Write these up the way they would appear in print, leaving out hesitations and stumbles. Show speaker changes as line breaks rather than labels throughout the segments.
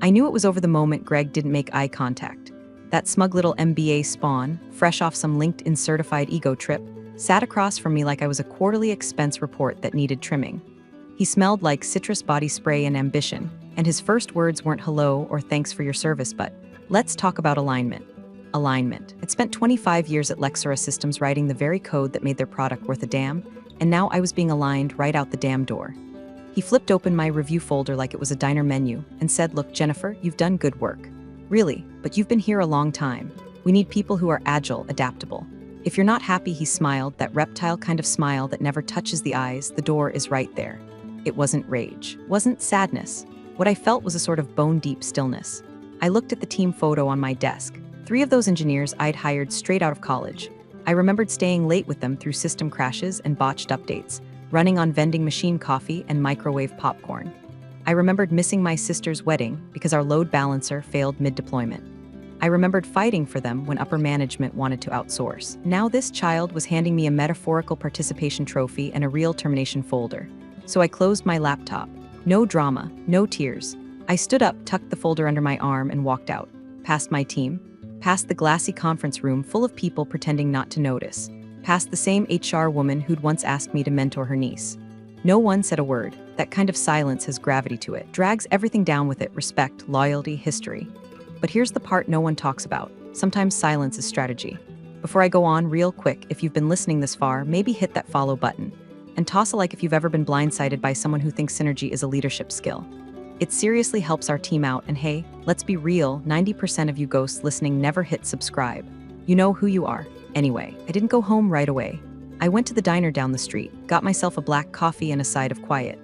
I knew it was over the moment Greg didn't make eye contact. That smug little MBA spawn, fresh off some LinkedIn certified ego trip, sat across from me like I was a quarterly expense report that needed trimming. He smelled like citrus body spray and ambition, and his first words weren't hello or thanks for your service but, let's talk about alignment. Alignment. I'd spent 25 years at Lexora Systems writing the very code that made their product worth a damn, and now I was being aligned right out the damn door. He flipped open my review folder like it was a diner menu and said, "Look, Jennifer, you've done good work. Really, but you've been here a long time. We need people who are agile, adaptable. If you're not happy," he smiled, that reptile kind of smile that never touches the eyes, "the door is right there." It wasn't rage, wasn't sadness. What I felt was a sort of bone-deep stillness. I looked at the team photo on my desk. 3 of those engineers I'd hired straight out of college. I remembered staying late with them through system crashes and botched updates, running on vending machine coffee and microwave popcorn. I remembered missing my sister's wedding because our load balancer failed mid-deployment. I remembered fighting for them when upper management wanted to outsource. Now this child was handing me a metaphorical participation trophy and a real termination folder. So I closed my laptop. No drama, no tears. I stood up, tucked the folder under my arm, and walked out. Past my team, past the glassy conference room full of people pretending not to notice, past the same HR woman who'd once asked me to mentor her niece. No one said a word. That kind of silence has gravity to it, drags everything down with it: respect, loyalty, history. But here's the part no one talks about. Sometimes silence is strategy. Before I go on, real quick, if you've been listening this far, maybe hit that follow button. And toss a like if you've ever been blindsided by someone who thinks synergy is a leadership skill. It seriously helps our team out, and hey, let's be real, 90% of you ghosts listening never hit subscribe. You know who you are. Anyway, I didn't go home right away. I went to the diner down the street, got myself a black coffee and a side of quiet.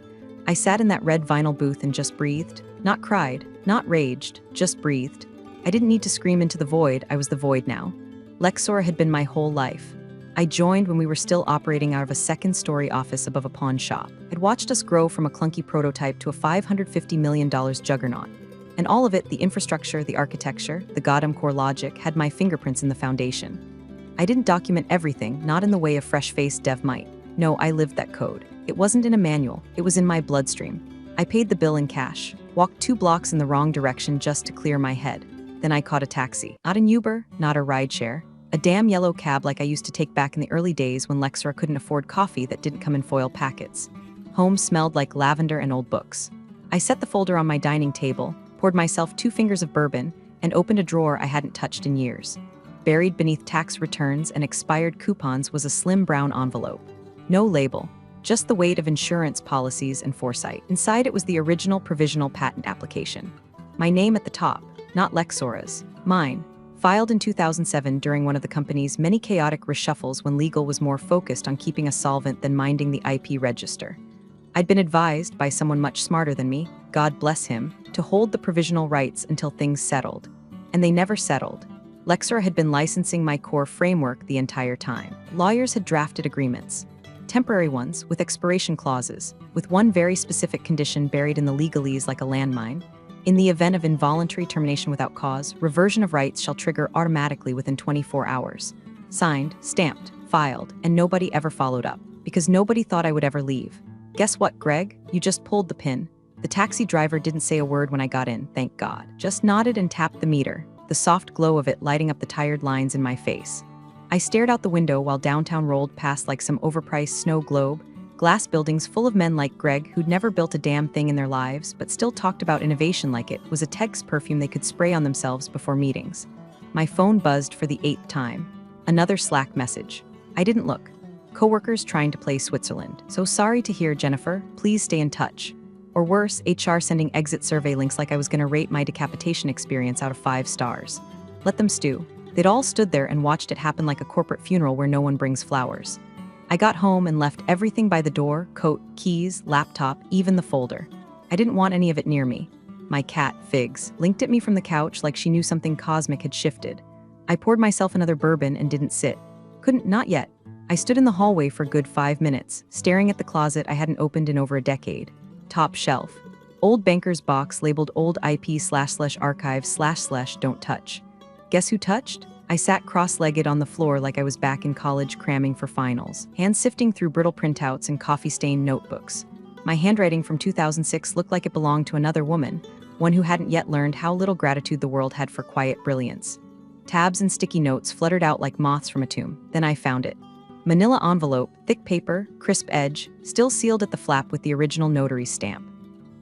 I sat in that red vinyl booth and just breathed. Not cried, not raged, just breathed. I didn't need to scream into the void, I was the void now. Lexora had been my whole life. I joined when we were still operating out of a second-story office above a pawn shop. I'd watched us grow from a clunky prototype to a $550 million juggernaut. And all of it, the infrastructure, the architecture, the goddamn core logic, had my fingerprints in the foundation. I didn't document everything, not in the way a fresh-faced dev might. No, I lived that code. It wasn't in a manual, it was in my bloodstream. I paid the bill in cash, walked 2 blocks in the wrong direction just to clear my head. Then I caught a taxi. Not an Uber, not a rideshare. A damn yellow cab like I used to take back in the early days when Lexora couldn't afford coffee that didn't come in foil packets. Home smelled like lavender and old books. I set the folder on my dining table, poured myself 2 fingers of bourbon, and opened a drawer I hadn't touched in years. Buried beneath tax returns and expired coupons was a slim brown envelope. No label, just the weight of insurance policies and foresight. Inside it was the original provisional patent application. My name at the top, not Lexora's, mine. Filed in 2007 during one of the company's many chaotic reshuffles when legal was more focused on keeping us solvent than minding the IP register. I'd been advised by someone much smarter than me, God bless him, to hold the provisional rights until things settled. And they never settled. Lexora had been licensing my core framework the entire time. Lawyers had drafted agreements. Temporary ones, with expiration clauses, with one very specific condition buried in the legalese like a landmine. In the event of involuntary termination without cause, reversion of rights shall trigger automatically within 24 hours. Signed, stamped, filed, and nobody ever followed up, because nobody thought I would ever leave. Guess what, Greg? You just pulled the pin. The taxi driver didn't say a word when I got in, thank God. Just nodded and tapped the meter, the soft glow of it lighting up the tired lines in my face. I stared out the window while downtown rolled past like some overpriced snow globe, glass buildings full of men like Greg who'd never built a damn thing in their lives but still talked about innovation like it was a text perfume they could spray on themselves before meetings. My phone buzzed for the 8th time. Another Slack message. I didn't look. Coworkers trying to play Switzerland. So sorry to hear, Jennifer. Please stay in touch. Or worse, HR sending exit survey links like I was going to rate my decapitation experience out of 5 stars. Let them stew. They'd all stood there and watched it happen like a corporate funeral where no one brings flowers. I got home and left everything by the door: coat, keys, laptop, even the folder. I didn't want any of it near me. My cat, Figs, blinked at me from the couch like she knew something cosmic had shifted. I poured myself another bourbon and didn't sit. Not yet. I stood in the hallway for a good 5 minutes, staring at the closet I hadn't opened in over a decade. Top shelf. Old banker's box labeled old IP/archive//don't touch. Guess who touched? I sat cross-legged on the floor like I was back in college cramming for finals, hands sifting through brittle printouts and coffee-stained notebooks. My handwriting from 2006 looked like it belonged to another woman, one who hadn't yet learned how little gratitude the world had for quiet brilliance. Tabs and sticky notes fluttered out like moths from a tomb. Then I found it. Manila envelope, thick paper, crisp edge, still sealed at the flap with the original notary's stamp.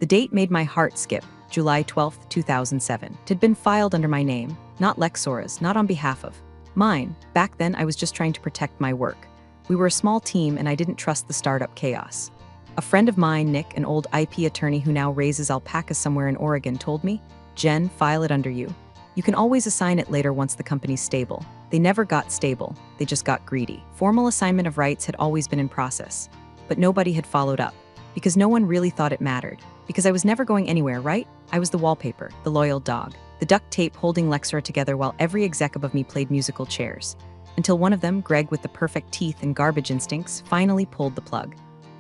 The date made my heart skip, July 12, 2007. It had been filed under my name, not Lexora's, not on behalf of. Mine. Back then, I was just trying to protect my work. We were a small team and I didn't trust the startup chaos. A friend of mine, Nick, an old IP attorney who now raises alpacas somewhere in Oregon, told me, "Jen, file it under you. You can always assign it later once the company's stable." They never got stable, they just got greedy. Formal assignment of rights had always been in process, but nobody had followed up, because no one really thought it mattered. Because I was never going anywhere, right? I was the wallpaper, the loyal dog, the duct tape holding Lexora together while every exec above me played musical chairs. Until one of them, Greg with the perfect teeth and garbage instincts, finally pulled the plug.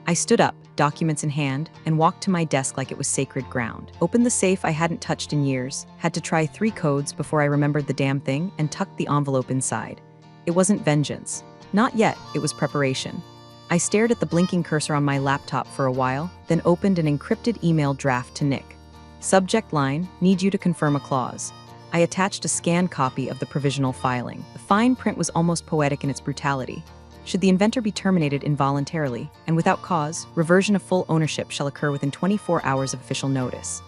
I stood up, documents in hand, and walked to my desk like it was sacred ground. Opened the safe I hadn't touched in years, had to try 3 codes before I remembered the damn thing, and tucked the envelope inside. It wasn't vengeance. Not yet, it was preparation. I stared at the blinking cursor on my laptop for a while, then opened an encrypted email draft to Nick. Subject line, need you to confirm a clause. I attached a scanned copy of the provisional filing. The fine print was almost poetic in its brutality. Should the inventor be terminated involuntarily, and without cause, reversion of full ownership shall occur within 24 hours of official notice.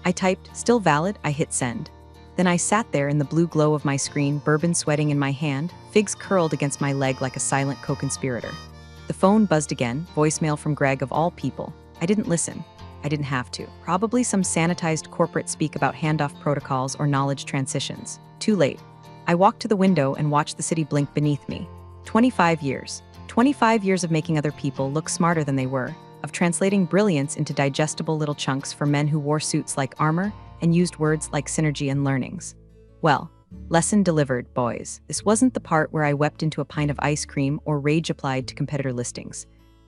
I typed, still valid, I hit send. Then I sat there in the blue glow of my screen, bourbon sweating in my hand, figs curled against my leg like a silent co-conspirator. The phone buzzed again, voicemail from Greg of all people. I didn't listen. I didn't have to. Probably some sanitized corporate speak about handoff protocols or knowledge transitions. Too late. I walked to the window and watched the city blink beneath me. 25 years. 25 years of making other people look smarter than they were, of translating brilliance into digestible little chunks for men who wore suits like armor and used words like synergy and learnings. Well, lesson delivered, boys. This wasn't the part where I wept into a pint of ice cream or rage applied to competitor listings.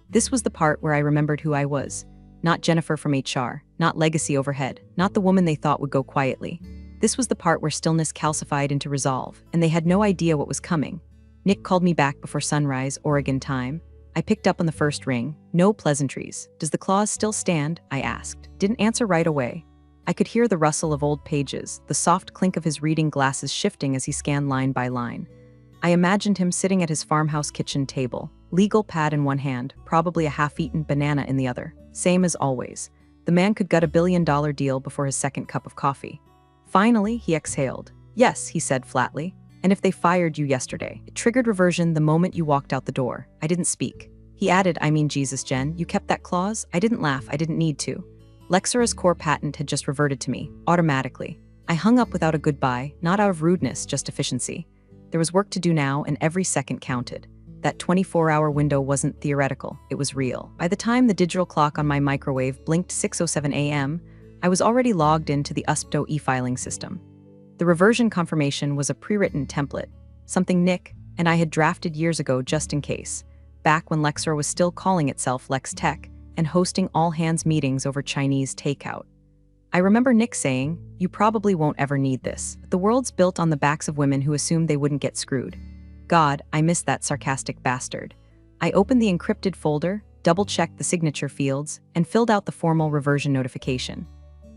This was the part where I remembered who I was. Not Jennifer from HR, not legacy overhead, not the woman they thought would go quietly. This was the part where stillness calcified into resolve, and they had no idea what was coming. Nick called me back before sunrise, Oregon time. I picked up on the first ring. No pleasantries. Does the clause still stand? I asked. Didn't answer right away. I could hear the rustle of old pages, the soft clink of his reading glasses shifting as he scanned line by line. I imagined him sitting at his farmhouse kitchen table, legal pad in one hand, probably a half-eaten banana in the other. Same as always. The man could gut $1 billion deal before his second cup of coffee. Finally, he exhaled. Yes, he said flatly. And if they fired you yesterday? It triggered reversion the moment you walked out the door. I didn't speak. He added, I mean Jesus, Jen, you kept that clause? I didn't laugh, I didn't need to. Lexora's core patent had just reverted to me, automatically. I hung up without a goodbye, not out of rudeness, just efficiency. There was work to do now, and every second counted. That 24-hour window wasn't theoretical, it was real. By the time the digital clock on my microwave blinked 6:07 a.m., I was already logged into the USPTO e-filing system. The reversion confirmation was a pre-written template, something Nick and I had drafted years ago just in case, back when Lexora was still calling itself Lex Tech and hosting all-hands meetings over Chinese takeout. I remember Nick saying, you probably won't ever need this. The world's built on the backs of women who assumed they wouldn't get screwed. God, I missed that sarcastic bastard. I opened the encrypted folder, double-checked the signature fields, and filled out the formal reversion notification.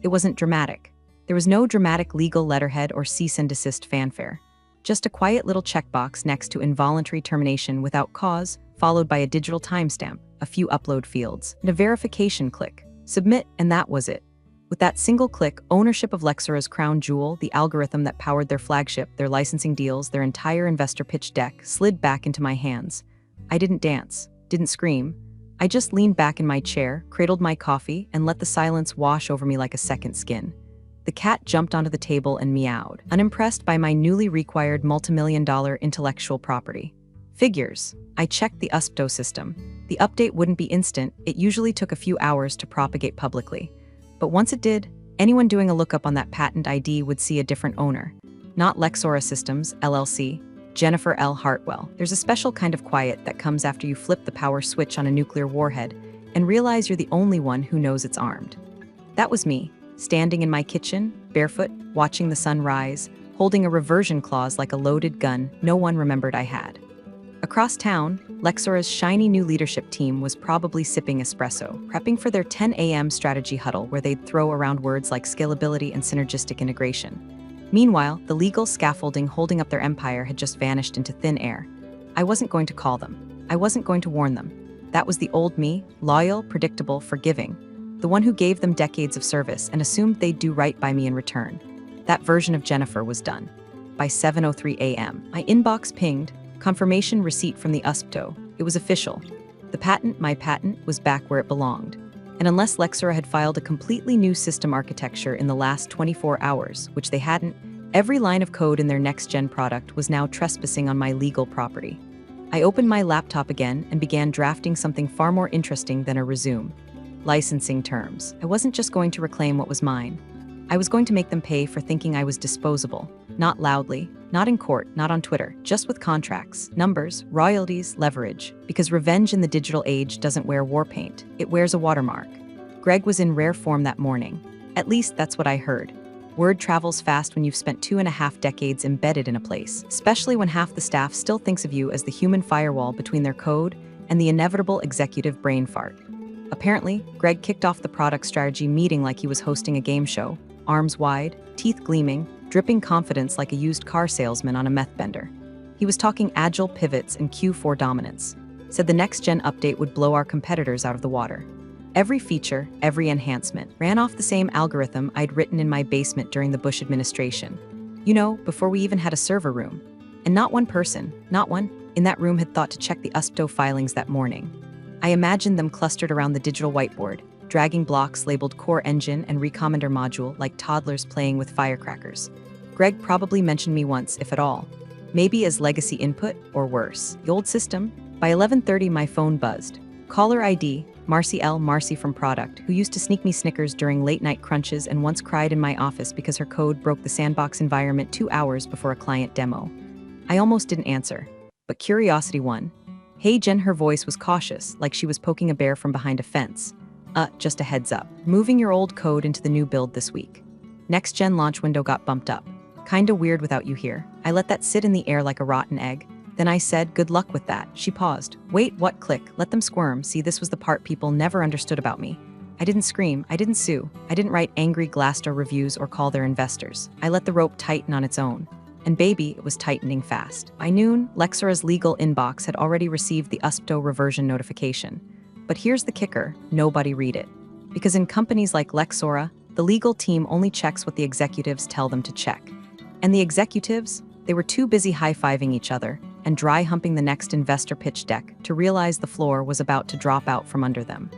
It wasn't dramatic. There was no dramatic legal letterhead or cease and desist fanfare. Just a quiet little checkbox next to involuntary termination without cause, followed by a digital timestamp, a few upload fields, and a verification click. Submit, and that was it. With that single click, ownership of Lexora's crown jewel, the algorithm that powered their flagship, their licensing deals, their entire investor pitch deck, slid back into my hands. I didn't dance, didn't scream. I just leaned back in my chair, cradled my coffee, and let the silence wash over me like a second skin. The cat jumped onto the table and meowed, unimpressed by my newly required multimillion-dollar intellectual property. Figures. I checked the USPTO system. The update wouldn't be instant, it usually took a few hours to propagate publicly. But once it did, anyone doing a lookup on that patent ID would see a different owner. Not Lexora Systems, LLC, Jennifer L. Hartwell. There's a special kind of quiet that comes after you flip the power switch on a nuclear warhead and realize you're the only one who knows it's armed. That was me, standing in my kitchen, barefoot, watching the sun rise, holding a reversion clause like a loaded gun no one remembered I had. Across town, Lexora's shiny new leadership team was probably sipping espresso, prepping for their 10 a.m. strategy huddle where they'd throw around words like scalability and synergistic integration. Meanwhile, the legal scaffolding holding up their empire had just vanished into thin air. I wasn't going to call them. I wasn't going to warn them. That was the old me, loyal, predictable, forgiving. The one who gave them decades of service and assumed they'd do right by me in return. That version of Jennifer was done. By 7:03 a.m., my inbox pinged, confirmation receipt from the USPTO. It was official. My patent, was back where it belonged. And unless Lexora had filed a completely new system architecture in the last 24 hours, which they hadn't, every line of code in their next-gen product was now trespassing on my legal property. I opened my laptop again and began drafting something far more interesting than a resume. Licensing terms. I wasn't just going to reclaim what was mine. I was going to make them pay for thinking I was disposable. Not loudly, not in court, not on Twitter, just with contracts, numbers, royalties, leverage. Because revenge in the digital age doesn't wear war paint, it wears a watermark. Greg was in rare form that morning. At least that's what I heard. Word travels fast when you've spent 2.5 decades embedded in a place, especially when half the staff still thinks of you as the human firewall between their code and the inevitable executive brain fart. Apparently, Greg kicked off the product strategy meeting like he was hosting a game show, arms wide, teeth gleaming, dripping confidence like a used car salesman on a meth bender. He was talking agile pivots and Q4 dominance. Said the next-gen update would blow our competitors out of the water. Every feature, every enhancement, ran off the same algorithm I'd written in my basement during the Bush administration. You know, before we even had a server room. And not one person, not one, in that room had thought to check the USPTO filings that morning. I imagined them clustered around the digital whiteboard, dragging blocks labeled core engine and recommender module like toddlers playing with firecrackers. Greg probably mentioned me once, if at all. Maybe as legacy input, or worse. The old system? By 11:30 my phone buzzed. Caller ID, Marcy from Product, who used to sneak me Snickers during late-night crunches and once cried in my office because her code broke the sandbox environment 2 hours before a client demo. I almost didn't answer, but curiosity won. Hey Jen, her voice was cautious, like she was poking a bear from behind a fence. Just a heads up. Moving your old code into the new build this week. Next gen launch window got bumped up. Kinda weird without you here. I let that sit in the air like a rotten egg. Then I said, good luck with that. She paused. Wait, what? Click. Let them squirm. See, this was the part people never understood about me. I didn't scream. I didn't sue. I didn't write angry Glassdoor reviews or call their investors. I let the rope tighten on its own. And baby, it was tightening fast. By noon, Lexora's legal inbox had already received the USPTO reversion notification. But here's the kicker, nobody read it. Because in companies like Lexora, the legal team only checks what the executives tell them to check. And the executives, they were too busy high-fiving each other and dry humping the next investor pitch deck to realize the floor was about to drop out from under them.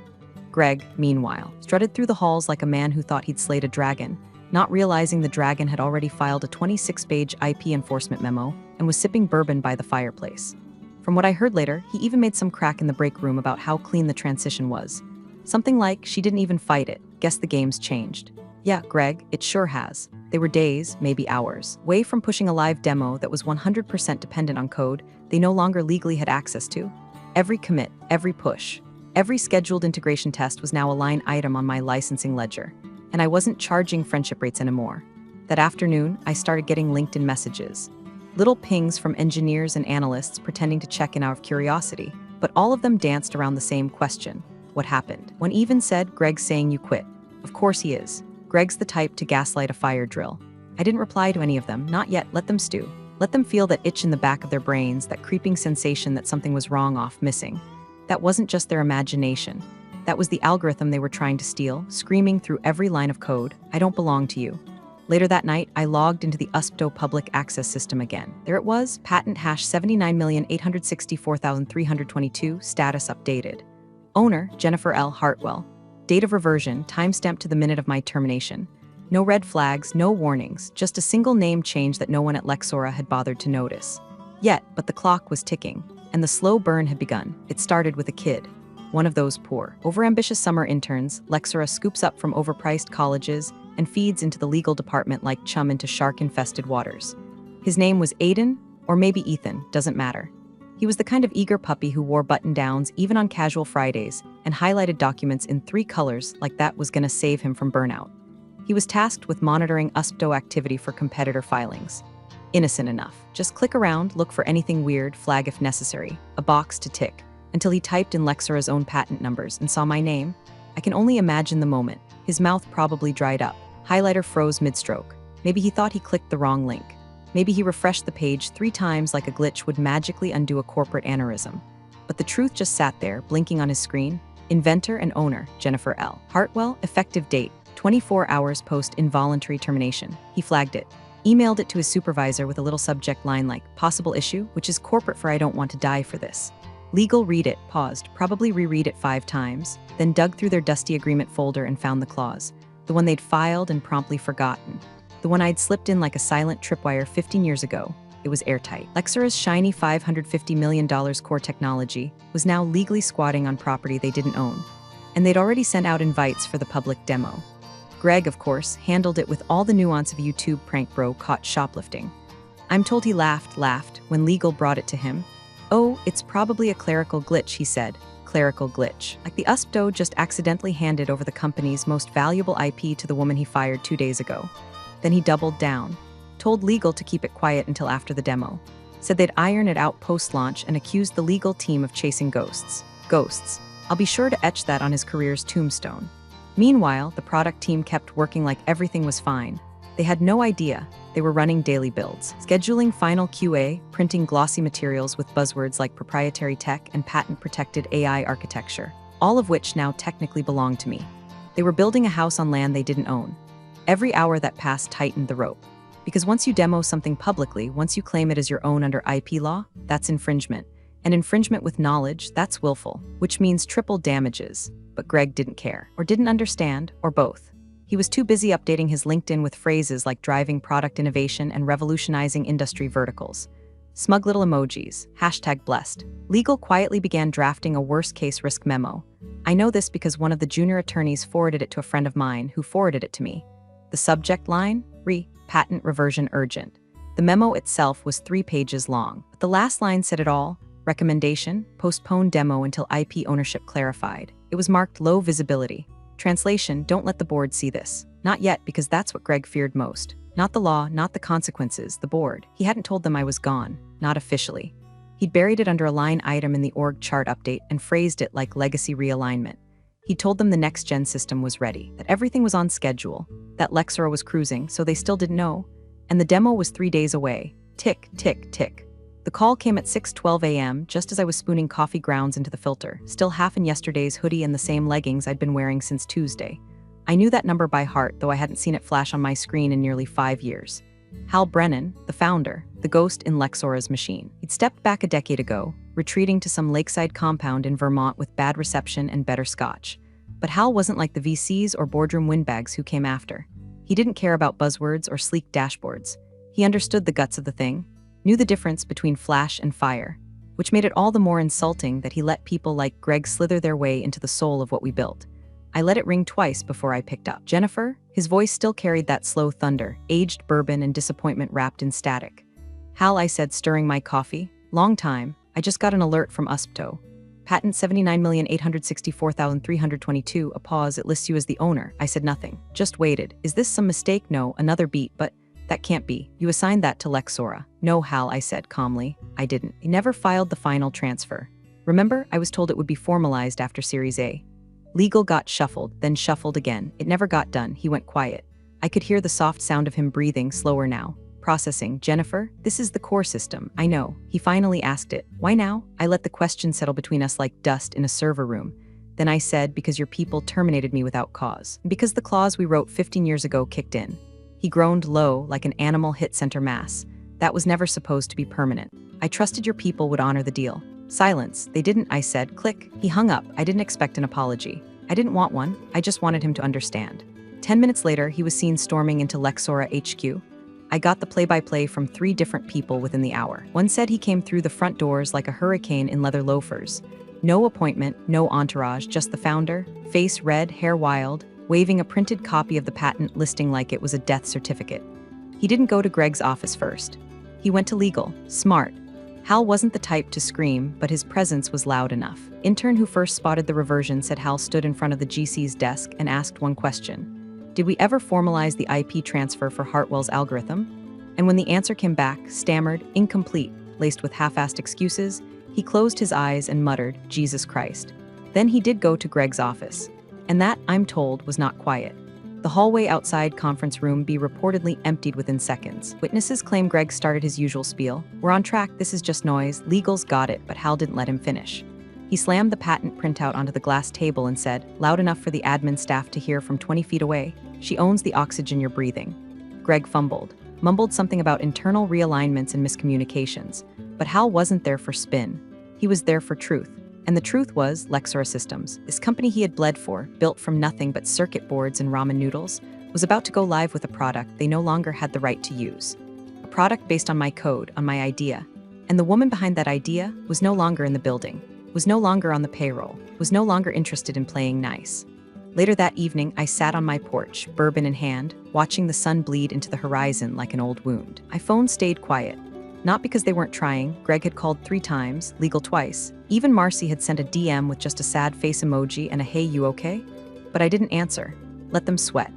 Greg, meanwhile, strutted through the halls like a man who thought he'd slayed a dragon, not realizing the dragon had already filed a 26-page IP enforcement memo and was sipping bourbon by the fireplace. From what I heard later, he even made some crack in the break room about how clean the transition was. Something like, she didn't even fight it, guess the game's changed. Yeah, Greg, it sure has. They were days, maybe hours, away from pushing a live demo that was 100% dependent on code they no longer legally had access to. Every commit, every push, every scheduled integration test was now a line item on my licensing ledger. And I wasn't charging friendship rates anymore. That afternoon, I started getting LinkedIn messages. Little pings from engineers and analysts pretending to check in out of curiosity, but all of them danced around the same question. What happened? One even said, Greg's saying you quit. Of course he is. Greg's the type to gaslight a fire drill. I didn't reply to any of them, not yet. Let them stew. Let them feel that itch in the back of their brains, that creeping sensation that something was wrong off missing. That wasn't just their imagination. That was the algorithm they were trying to steal, screaming through every line of code, I don't belong to you. Later that night, I logged into the USPTO public access system again. There it was, patent hash 79,864,322, status updated. Owner, Jennifer L. Hartwell. Date of reversion, timestamp to the minute of my termination. No red flags, no warnings, just a single name change that no one at Lexora had bothered to notice. But the clock was ticking, and the slow burn had begun. It started with a kid. One of those poor, overambitious summer interns Lexora scoops up from overpriced colleges and feeds into the legal department like chum into shark-infested waters. His name was Aiden, or maybe Ethan, doesn't matter. He was the kind of eager puppy who wore button-downs even on casual Fridays and highlighted documents in 3 colors like that was gonna save him from burnout. He was tasked with monitoring USPTO activity for competitor filings. Innocent enough. Just click around, look for anything weird, flag if necessary, a box to tick, until he typed in Lexora's own patent numbers and saw my name. I can only imagine the moment. His mouth probably dried up. Highlighter froze mid-stroke. Maybe he thought he clicked the wrong link. Maybe he refreshed the page 3 times like a glitch would magically undo a corporate aneurysm. But the truth just sat there, blinking on his screen. Inventor and owner, Jennifer L. Hartwell, effective date, 24 hours post involuntary termination. He flagged it. Emailed it to his supervisor with a little subject line like, possible issue, which is corporate for I don't want to die for this. Legal read it, paused, probably reread it 5 times, then dug through their dusty agreement folder and found the clause. The one they'd filed and promptly forgotten. The one I'd slipped in like a silent tripwire 15 years ago. It was airtight. Lexora's shiny $550 million core technology was now legally squatting on property they didn't own, and they'd already sent out invites for the public demo. Greg, of course, handled it with all the nuance of a YouTube prank bro caught shoplifting. I'm told he laughed when legal brought it to him. Oh, it's probably a clerical glitch, he said. Clerical glitch. Like the USPTO just accidentally handed over the company's most valuable IP to the woman he fired 2 days ago. Then he doubled down, told legal to keep it quiet until after the demo, said they'd iron it out post-launch and accused the legal team of chasing ghosts. Ghosts. I'll be sure to etch that on his career's tombstone. Meanwhile, the product team kept working like everything was fine. They had no idea they were running daily builds, scheduling final QA, printing glossy materials with buzzwords like proprietary tech and patent-protected AI architecture, all of which now technically belonged to me. They were building a house on land they didn't own. Every hour that passed tightened the rope. Because once you demo something publicly, once you claim it as your own under IP law, that's infringement. And infringement with knowledge, that's willful, which means triple damages. But Greg didn't care, or didn't understand, or both. He was too busy updating his LinkedIn with phrases like driving product innovation and revolutionizing industry verticals. Smug little emojis, #blessed. Legal quietly began drafting a worst-case risk memo. I know this because one of the junior attorneys forwarded it to a friend of mine who forwarded it to me. The subject line? Patent reversion urgent. The memo itself was 3 pages long, but the last line said it all. Recommendation, postpone demo until IP ownership clarified. It was marked low visibility. Translation, don't let the board see this. Not yet, because that's what Greg feared most. Not the law, not the consequences, the board. He hadn't told them I was gone, not officially. He'd buried it under a line item in the org chart update and phrased it like legacy realignment. He told them the next-gen system was ready, that everything was on schedule, that Lexora was cruising, so they still didn't know, and the demo was 3 days away. Tick, tick, tick. The call came at 6:12 a.m., just as I was spooning coffee grounds into the filter, still half in yesterday's hoodie and the same leggings I'd been wearing since Tuesday. I knew that number by heart, though I hadn't seen it flash on my screen in nearly 5 years. Hal Brennan, the founder, the ghost in Lexora's machine. He'd stepped back a decade ago, retreating to some lakeside compound in Vermont with bad reception and better scotch. But Hal wasn't like the VCs or boardroom windbags who came after. He didn't care about buzzwords or sleek dashboards. He understood the guts of the thing, knew the difference between flash and fire, which made it all the more insulting that he let people like Greg slither their way into the soul of what we built. I let it ring twice before I picked up. Jennifer? His voice still carried that slow thunder, aged bourbon and disappointment wrapped in static. Hal, I said, stirring my coffee. Long time. I just got an alert from USPTO. Patent 79,864,322, a pause, it lists you as the owner. I said nothing. Just waited. Is this some mistake? No, another beat, but that can't be. You assigned that to Lexora. No, Hal, I said calmly. I didn't. I never filed the final transfer. Remember, I was told it would be formalized after Series A. Legal got shuffled, then shuffled again. It never got done. He went quiet. I could hear the soft sound of him breathing, slower now. Processing. Jennifer, this is the core system. I know. He finally asked it. Why now? I let the question settle between us like dust in a server room. Then I said, because your people terminated me without cause. Because the clause we wrote 15 years ago kicked in. He groaned low, like an animal hit center mass. That was never supposed to be permanent. I trusted your people would honor the deal. Silence. They didn't, I said. Click. He hung up. I didn't expect an apology. I didn't want one. I just wanted him to understand. 10 minutes later, he was seen storming into Lexora HQ. I got the play-by-play from 3 different people within the hour. One said he came through the front doors like a hurricane in leather loafers. No appointment, no entourage, just the founder, face red, hair wild, waving a printed copy of the patent listing like it was a death certificate. He didn't go to Greg's office first. He went to legal. Smart. Hal wasn't the type to scream, but his presence was loud enough. Intern who first spotted the reversion said Hal stood in front of the GC's desk and asked one question. Did we ever formalize the IP transfer for Hartwell's algorithm? And when the answer came back, stammered, incomplete, laced with half-assed excuses, he closed his eyes and muttered, "Jesus Christ." Then he did go to Greg's office. And that, I'm told, was not quiet. The hallway outside conference room B reportedly emptied within seconds. Witnesses claim Greg started his usual spiel. "We're on track, this is just noise, legal's got it," but Hal didn't let him finish. He slammed the patent printout onto the glass table and said, loud enough for the admin staff to hear from 20 feet away, "She owns the oxygen you're breathing." Greg mumbled something about internal realignments and miscommunications. But Hal wasn't there for spin. He was there for truth. And the truth was Lexora Systems, this company he had bled for, built from nothing but circuit boards and ramen noodles, was about to go live with a product they no longer had the right to use. A product based on my code, on my idea. And the woman behind that idea was no longer in the building, was no longer on the payroll, was no longer interested in playing nice. Later that evening, I sat on my porch, bourbon in hand, watching the sun bleed into the horizon like an old wound. My phone stayed quiet. Not because they weren't trying. Greg had called 3 times, legal twice. Even Marcy had sent a DM with just a sad face emoji and a "Hey, you okay?" But I didn't answer. Let them sweat.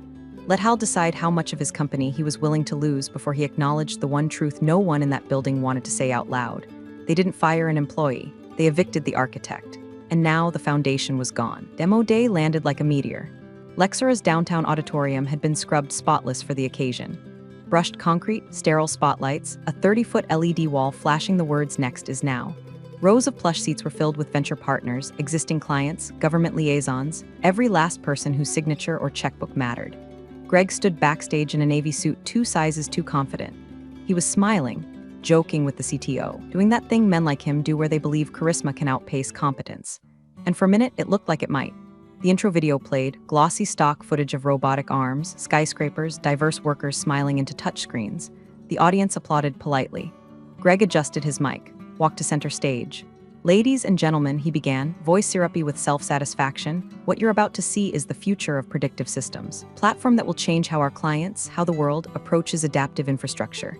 Let Hal decide how much of his company he was willing to lose before he acknowledged the one truth no one in that building wanted to say out loud. They didn't fire an employee. They evicted the architect. And now the foundation was gone. Demo day landed like a meteor. Lexora's downtown auditorium had been scrubbed spotless for the occasion. Brushed concrete, sterile spotlights, a 30-foot LED wall flashing the words "Next is now." Rows of plush seats were filled with venture partners, existing clients, government liaisons, every last person whose signature or checkbook mattered. Greg stood backstage in a navy suit 2 sizes too confident. He was smiling, joking with the CTO, doing that thing men like him do where they believe charisma can outpace competence. And for a minute, it looked like it might. The intro video played, glossy stock footage of robotic arms, skyscrapers, diverse workers smiling into touchscreens. The audience applauded politely. Greg adjusted his mic, walked to center stage. "Ladies and gentlemen," he began, voice syrupy with self-satisfaction, "what you're about to see is the future of predictive systems. Platform that will change how our clients, how the world, approaches adaptive infrastructure."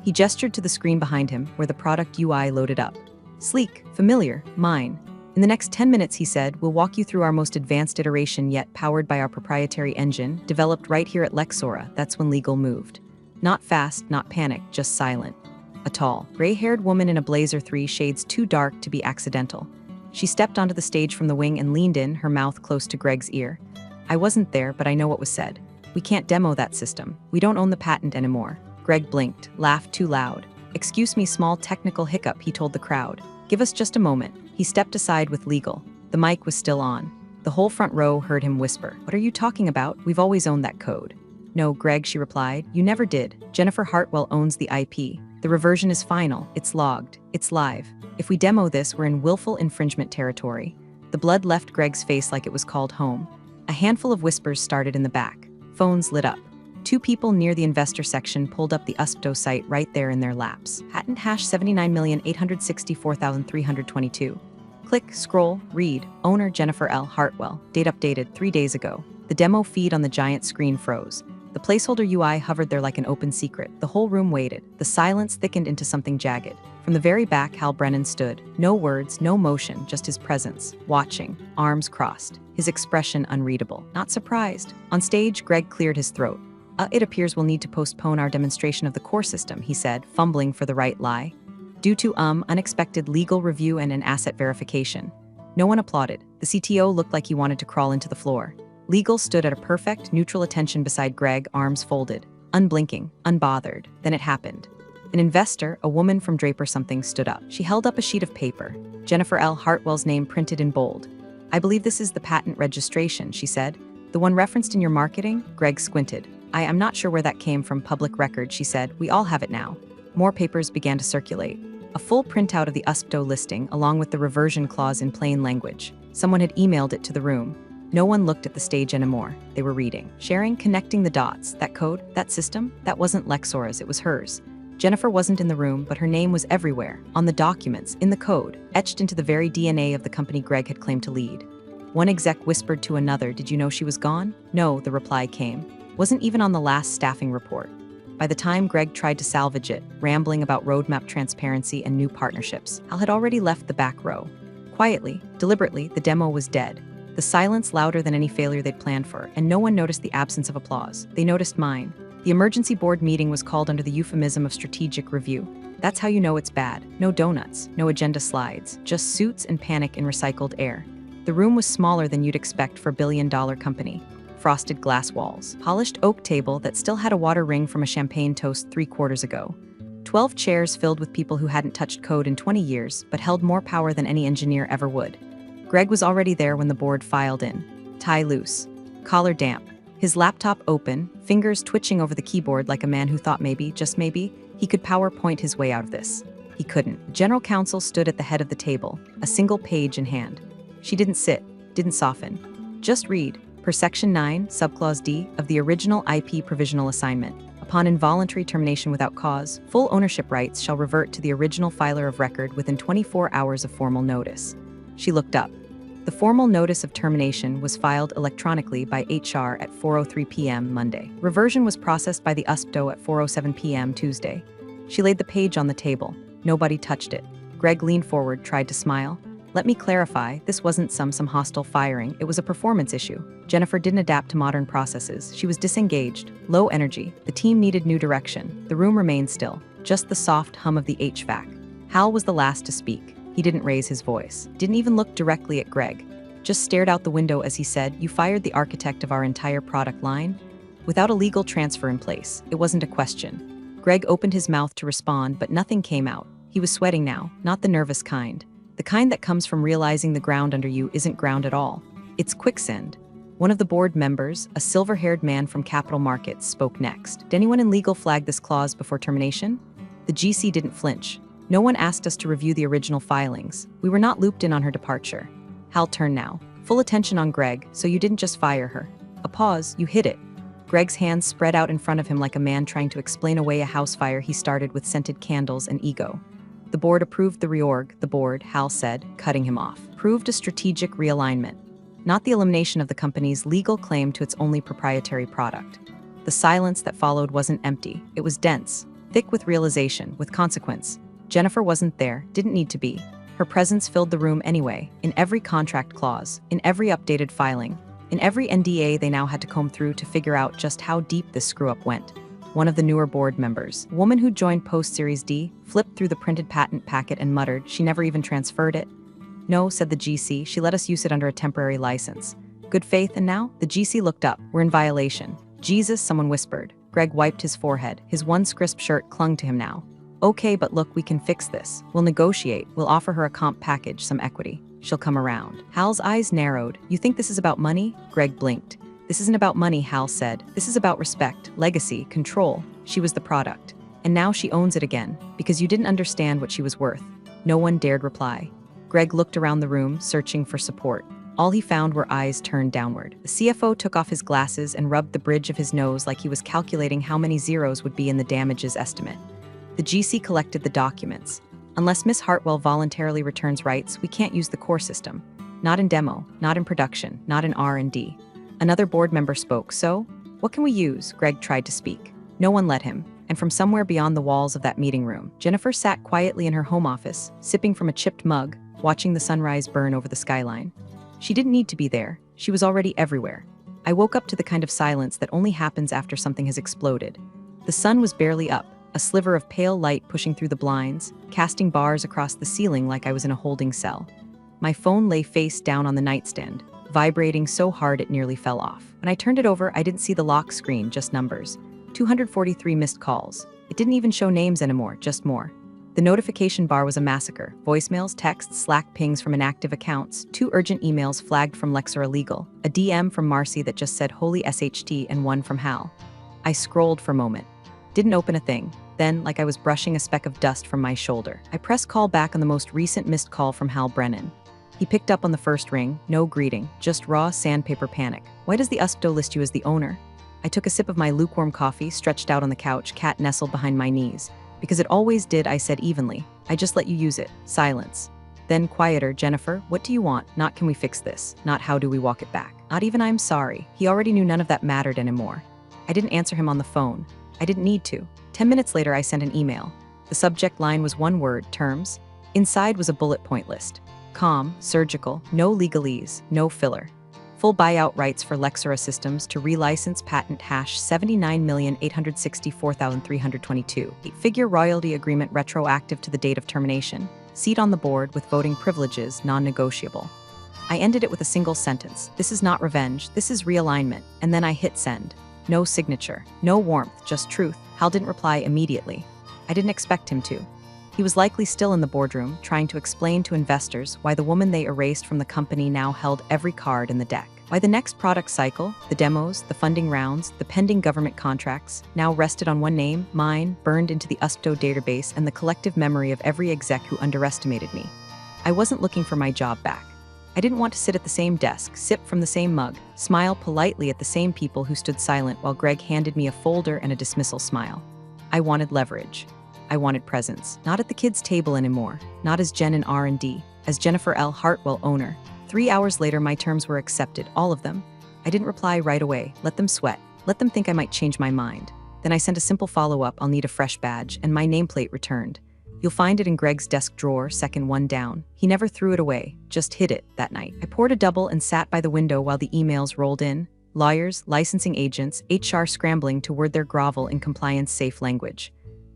He gestured to the screen behind him, where the product UI loaded up. "Sleek, familiar, mine. In the next 10 minutes," he said, "we'll walk you through our most advanced iteration yet, powered by our proprietary engine, developed right here at Lexora." That's when legal moved. Not fast, not panicked, just silent. A tall, gray-haired woman in a blazer 3 shades too dark to be accidental. She stepped onto the stage from the wing and leaned in, her mouth close to Greg's ear. "I wasn't there, but I know what was said. We can't demo that system. We don't own the patent anymore." Greg blinked, laughed too loud. "Excuse me, small technical hiccup," he told the crowd. "Give us just a moment." He stepped aside with legal. The mic was still on. The whole front row heard him whisper, "What are you talking about? We've always owned that code." "No, Greg," she replied, "you never did. Jennifer Hartwell owns the IP. The reversion is final. It's logged. It's live. If we demo this, we're in willful infringement territory." The blood left Greg's face like it was called home. A handful of whispers started in the back. Phones lit up. 2 people near the investor section pulled up the USPTO site right there in their laps. Patent hash 79,864,322. Click, scroll, read. Owner Jennifer L. Hartwell. Date updated 3 days ago. The demo feed on the giant screen froze. The placeholder UI hovered there like an open secret. The whole room waited. The silence thickened into something jagged. From the very back, Hal Brennan stood. No words, no motion, just his presence. Watching, arms crossed. His expression unreadable. Not surprised. On stage, Greg cleared his throat. It appears we'll need to postpone our demonstration of the core system," he said, fumbling for the right lie. "Due to unexpected legal review and an asset verification." No one applauded. The CTO looked like he wanted to crawl into the floor. Legal stood at a perfect, neutral attention beside Greg, arms folded, unblinking, unbothered. Then it happened. An investor, a woman from Draper Something, stood up. She held up a sheet of paper. Jennifer L. Hartwell's name printed in bold. "I believe this is the patent registration," she said. "The one referenced in your marketing?" Greg squinted. I'm not sure where that came from, public record," she said. "We all have it now." More papers began to circulate. A full printout of the USPTO listing, along with the reversion clause in plain language. Someone had emailed it to the room. No one looked at the stage anymore. They were reading, sharing, connecting the dots. That code, that system, that wasn't Lexora's, it was hers. Jennifer wasn't in the room, but her name was everywhere, on the documents, in the code, etched into the very DNA of the company Greg had claimed to lead. One exec whispered to another, "Did you know she was gone?" "No," the reply came. "Wasn't even on the last staffing report." By the time Greg tried to salvage it, rambling about roadmap transparency and new partnerships, Hal had already left the back row. Quietly, deliberately, the demo was dead. The silence louder than any failure they'd planned for, and no one noticed the absence of applause. They noticed mine. The emergency board meeting was called under the euphemism of strategic review. That's how you know it's bad. No donuts, no agenda slides, just suits and panic in recycled air. The room was smaller than you'd expect for a billion-dollar company. Frosted glass walls, polished oak table that still had a water ring from a champagne toast 3 quarters ago. 12 chairs filled with people who hadn't touched code in 20 years but held more power than any engineer ever would. Greg was already there when the board filed in. Tie loose, collar damp, his laptop open, fingers twitching over the keyboard like a man who thought maybe, just maybe, he could PowerPoint his way out of this. He couldn't. The general counsel stood at the head of the table, a single page in hand. She didn't sit, didn't soften. Just read, per Section 9, Subclause D, of the original IP provisional assignment. Upon involuntary termination without cause, full ownership rights shall revert to the original filer of record within 24 hours of formal notice. She looked up. The formal notice of termination was filed electronically by HR at 4:03 p.m. Monday. Reversion was processed by the USPTO at 4:07 p.m. Tuesday. She laid the page on the table. Nobody touched it. Greg leaned forward, tried to smile. Let me clarify, this wasn't some hostile firing, it was a performance issue. Jennifer didn't adapt to modern processes. She was disengaged, low energy. The team needed new direction. The room remained still, just the soft hum of the HVAC. Hal was the last to speak. He didn't raise his voice, didn't even look directly at Greg. Just stared out the window as he said, "You fired the architect of our entire product line?" Without a legal transfer in place, it wasn't a question. Greg opened his mouth to respond, but nothing came out. He was sweating now, not the nervous kind. The kind that comes from realizing the ground under you isn't ground at all. It's quicksand. One of the board members, a silver-haired man from capital markets, spoke next. Did anyone in legal flag this clause before termination? The GC didn't flinch. No one asked us to review the original filings. We were not looped in on her departure. Hal turned now. Full attention on Greg, so you didn't just fire her. A pause, you hid it. Greg's hands spread out in front of him like a man trying to explain away a house fire he started with scented candles and ego. The board approved the reorg, the board, Hal said, cutting him off. Proved a strategic realignment, not the elimination of the company's legal claim to its only proprietary product. The silence that followed wasn't empty. It was dense, thick with realization, with consequence. Jennifer wasn't there, didn't need to be. Her presence filled the room anyway, in every contract clause, in every updated filing, in every NDA they now had to comb through to figure out just how deep this screw-up went. One of the newer board members, a woman who joined post-Series D, flipped through the printed patent packet and muttered, "She never even transferred it." "No," said the GC, "she let us use it under a temporary license." Good faith, and now? The GC looked up. "We're in violation." "Jesus," someone whispered. Greg wiped his forehead. His once crisp shirt clung to him now. "Okay, but look, we can fix this. We'll negotiate. We'll offer her a comp package, some equity. She'll come around." Hal's eyes narrowed. "You think this is about money?" Greg blinked. "This isn't about money," Hal said. "This is about respect, legacy, control. She was the product. And now she owns it again, because you didn't understand what she was worth." No one dared reply. Greg looked around the room, searching for support. All he found were eyes turned downward. The CFO took off his glasses and rubbed the bridge of his nose like he was calculating how many zeros would be in the damages estimate. The GC collected the documents. "Unless Miss Hartwell voluntarily returns rights, we can't use the core system. Not in demo, not in production, not in R&D. Another board member spoke. "So, what can we use?" Greg tried to speak. No one let him, and from somewhere beyond the walls of that meeting room, Jennifer sat quietly in her home office, sipping from a chipped mug, watching the sunrise burn over the skyline. She didn't need to be there. She was already everywhere. I woke up to the kind of silence that only happens after something has exploded. The sun was barely up, a sliver of pale light pushing through the blinds, casting bars across the ceiling like I was in a holding cell. My phone lay face down on the nightstand, vibrating so hard it nearly fell off. When I turned it over, I didn't see the lock screen, just numbers. 243 missed calls. It didn't even show names anymore, just more. The notification bar was a massacre. Voicemails, texts, Slack pings from inactive accounts, 2 urgent emails flagged from Lexer Illegal, a DM from Marcy that just said holy SHT, and one from Hal. I scrolled for a moment. Didn't open a thing. Then, like I was brushing a speck of dust from my shoulder, I pressed call back on the most recent missed call from Hal Brennan. He picked up on the first ring, no greeting, just raw sandpaper panic. "Why does the USPTO list you as the owner?" I took a sip of my lukewarm coffee, stretched out on the couch, cat nestled behind my knees. "Because it always did," I said evenly. "I just let you use it." Silence. Then quieter. "Jennifer, what do you want? Not can we fix this? Not how do we walk it back? Not even I'm sorry." He already knew none of that mattered anymore. I didn't answer him on the phone. I didn't need to. 10 minutes later, I sent an email. The subject line was one word, terms. Inside was a bullet point list. Calm, surgical, no legalese, no filler. Full buyout rights for Lexera Systems to relicense patent hash 79,864,322. Eight-figure royalty agreement retroactive to the date of termination. Seat on the board with voting privileges non-negotiable. I ended it with a single sentence. This is not revenge, this is realignment. And then I hit send. No signature, no warmth, just truth. Hal didn't reply immediately. I didn't expect him to. He was likely still in the boardroom, trying to explain to investors why the woman they erased from the company now held every card in the deck. Why the next product cycle, the demos, the funding rounds, the pending government contracts, now rested on one name, mine, burned into the USPTO database and the collective memory of every exec who underestimated me. I wasn't looking for my job back. I didn't want to sit at the same desk, sip from the same mug, smile politely at the same people who stood silent while Greg handed me a folder and a dismissal smile. I wanted leverage. I wanted presence. Not at the kids' table anymore, not as Jen in R&D, as Jennifer L. Hartwell owner. 3 hours later, my terms were accepted, all of them. I didn't reply right away, let them sweat, let them think I might change my mind. Then I sent a simple follow-up, I'll need a fresh badge, and my nameplate returned. You'll find it in Greg's desk drawer, second one down. He never threw it away, just hid it that night. I poured a double and sat by the window while the emails rolled in. Lawyers, licensing agents, HR scrambling to word their grovel in compliance-safe language.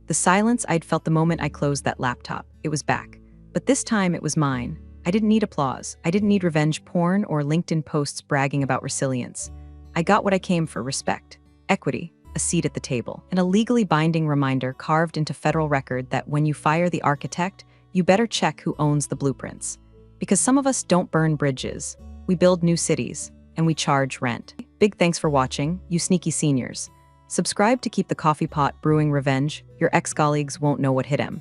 The silence I'd felt the moment I closed that laptop. It was back. But this time it was mine. I didn't need applause. I didn't need revenge porn or LinkedIn posts bragging about resilience. I got what I came for: respect, equity, a seat at the table, and a legally binding reminder carved into federal record that when you fire the architect, you better check who owns the blueprints. Because some of us don't burn bridges, we build new cities, and we charge rent. Big thanks for watching, you sneaky seniors. Subscribe to keep the coffee pot brewing revenge. Your ex-colleagues won't know what hit 'em.